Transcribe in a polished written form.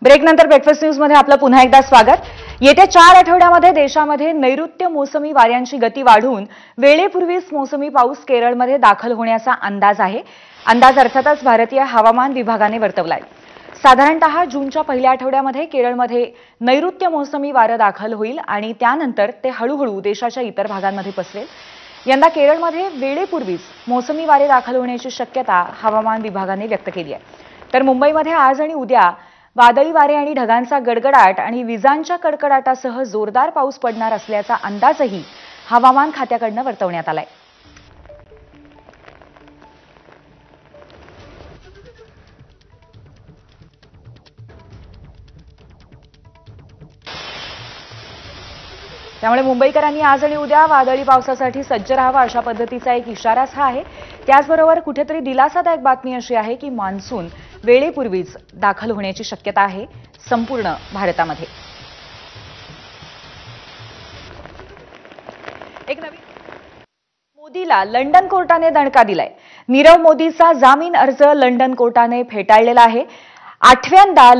ब्रेकनंतर breakfast न्यूजमध्ये आपलं पुन्हा एकदा स्वागत। येत्या 4 आठवड्यामध्ये देशामध्ये नैऋत्य मोसमी वाऱ्यांची गती वाढून वेळेपूर्वीच मोसमी पाऊस केरळमध्ये दाखल होण्याचा अंदाज आहे। अंदाज अर्थातच भारतीय हवामान विभागाने वर्तवलाय। साधारणतः जूनच्या पहिल्या आठवड्यामध्ये केरळमध्ये नैऋत्य मोसमी वारं दाखल होईल आणि त्यानंतर ते हळूहळू देशाच्या इतर भागांमध्ये पसरेल। यंदा केरळमध्ये वेळेपूर्वीच मोसमी वारे दाखल होण्याची शक्यता हवामान विभागाने व्यक्त केली आहे। तर मुंबईमध्ये आज आणि उद्या वादळी वारे आणि ढगांचा गडगडाट आणि विजांच्या कडकडाटासह जोरदार पाऊस पडणार असल्याचा अंदाजही हवामान खात्याकडून वर्तवण्यात आलाय। त्यामुळे मुंबईकरांनी आज आणि उद्या वादळी पावसासाठी सज्ज राहावा अशा पद्धतीचा एक इशाराच हा आहे। त्याचबरोबर कुठेतरी दिलासादायक बातमी अशी आहे की मान्सून वेळेपूर्वीच दाखल होण्याची शक्यता आहे संपूर्ण भारतामध्ये। एक नवीन मोदीला लंडन कोर्टाने दणका दिलाय। नीरव मोदीचा जामीन अर्ज लंडन कोर्टाने फेटाळलेला आहे। 8व्यांदा